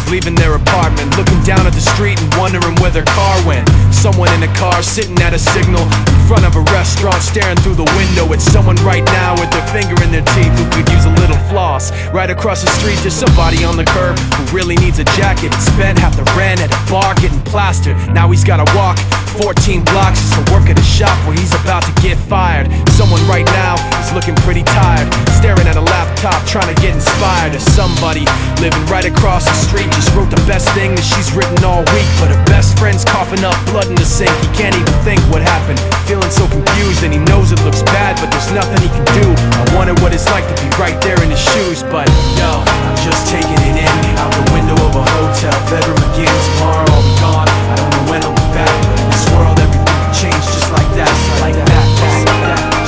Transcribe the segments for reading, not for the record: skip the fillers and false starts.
leaving their apartment, looking down at the street and wondering where their car went. Someone in a car sitting at a signal in front of a restaurant, staring through the window at someone right now with their finger in their teeth who could use a little floss. Right across the street there's somebody on the curb who really needs a jacket. Spent half the rent at a bar getting plastered. Now he's gotta walk 14 blocks just to work at a shop where he's about to get fired. Someone right now is looking pretty tired, staring at a laptop trying to get inspired. Or somebody living right across the street just wrote the best thing that she's written all week, but her best friend's coughing up blood in the sink. He can't even think what happened, feeling so confused, and he knows it looks bad, but there's nothing he can do. I wondered what it's like to be right there in his shoes, but yo, I'm just taking it in, out the window of a hotel bedroom again. Tomorrow I'll be gone, I don't know when I'll be back, but in this world everything can change just like that, like that,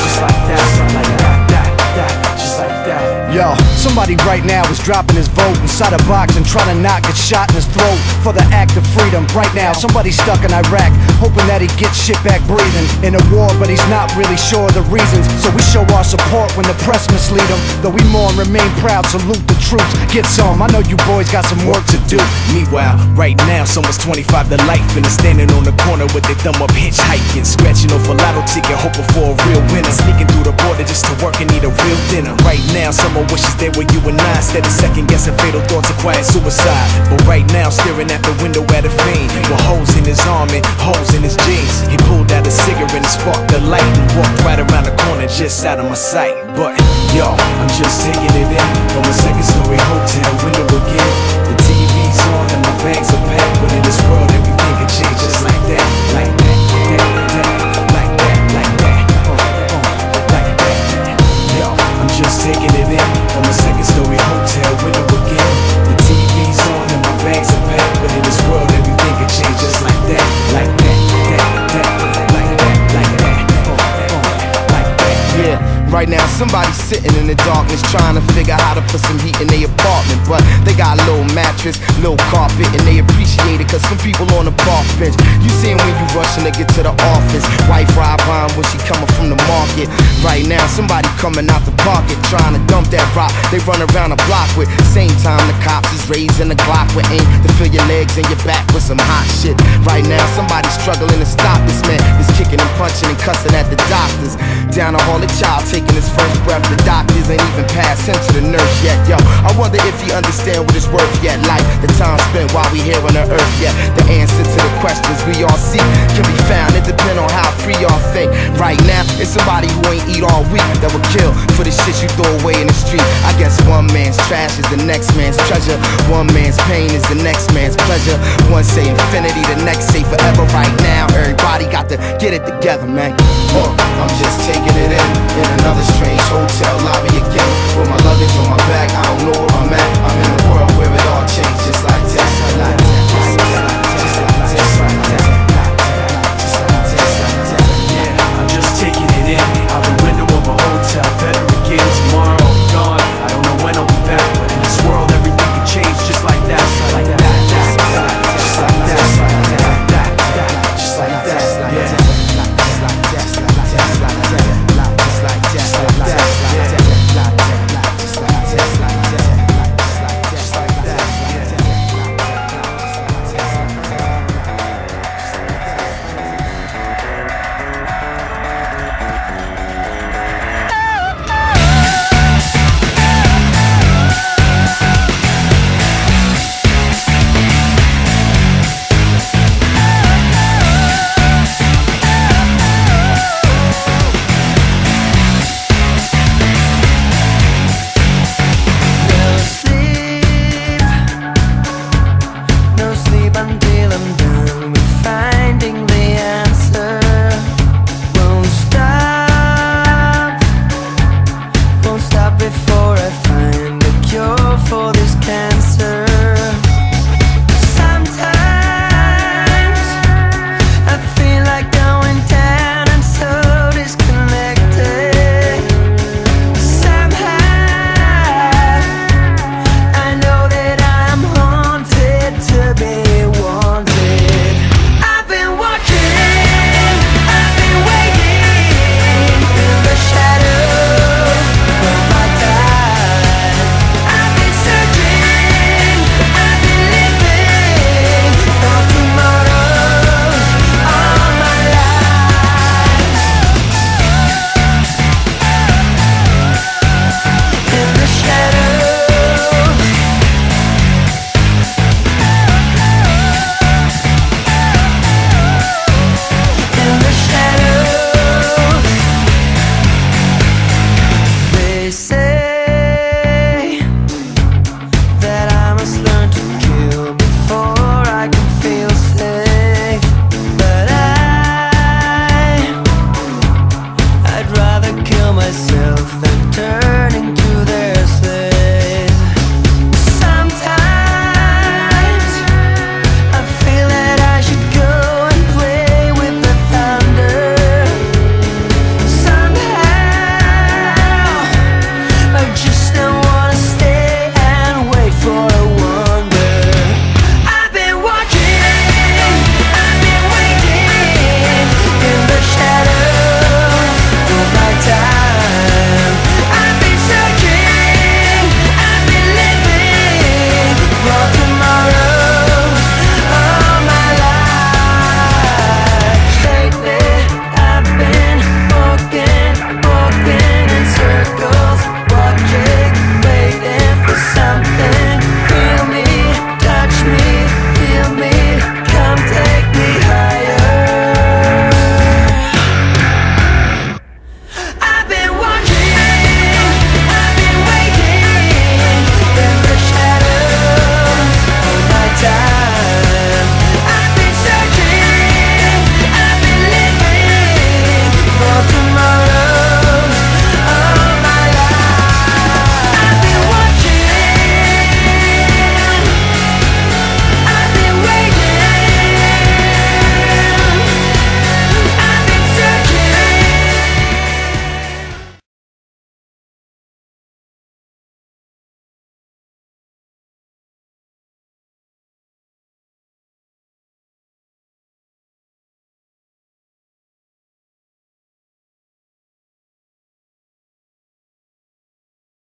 just like that, like that, just like that. Yo, somebody right now is dropping his vote inside a box and trying to not get shot in his throat for the act of freedom. Right now, somebody's stuck in Iraq, hoping that he gets shit back breathing in a war, but he's not really sure of the reasons. So we show our support when the press mislead him. Though we mourn, remain proud, salute the troops. Get some, I know you boys got some work to do. Meanwhile, right now, someone's 25 to life and is standing on the corner with their thumb up hitchhiking, scratching off a lotto ticket, hoping for a real winner, sneaking through the border just to work and eat a real dinner. Right now, someone wishes they were you and I, instead of second guessing fatal thoughts of quiet suicide. But right now, staring at the window at a fiend with holes in his arm and holes in his jeans. He pulled out a cigarette and sparked the light and walked right around the corner just out of my sight. But yo, I'm just taking it in from a second-story hotel window again. The TV's on and my bags are packed, but in this world everything can change just like that, like that, like that, like that, like that. Yo, I'm just taking it in from a second-story hotel window again. The TV's on and my bags are packed, but in this world everything can change just like that, like that, like that, like that, like that. Yeah, right now somebody's sitting in the darkness trying to figure out how to put some heat in their apartment, but they got a little mattress, little carpet, and they appreciate it cause some people on the park bench. You see 'em when you rushing to get to the office, wife ride by 'em when she coming from the market. Right now somebody coming out the pocket trying to dump that rock they run around the block with. Same time the cops is raising the Glock with aim to fill your legs and your back with some hot shit. Right now somebody's struggling to stop this man that's kicking and punching and cussing at the doctors. Down the hall, a child taking his first breath. The doctors ain't even passed him to the nurse yet. Yo, I wonder if he understand what it's worth yet. Like the time spent while we here on the earth yet. The answer to the questions we all seek can be found. It depends on how free y'all think. Right now, it's somebody who ain't eat all week that will kill for the shit you throw away in the street. I guess one man's trash is the next man's treasure. One man's pain is the next man's pleasure. One say infinity, the next say forever. Right now, everybody got to get it together, man. I'm just taking it in another strange hotel lobby again. With my luggage on my back, I don't know where I'm at. I'm in a world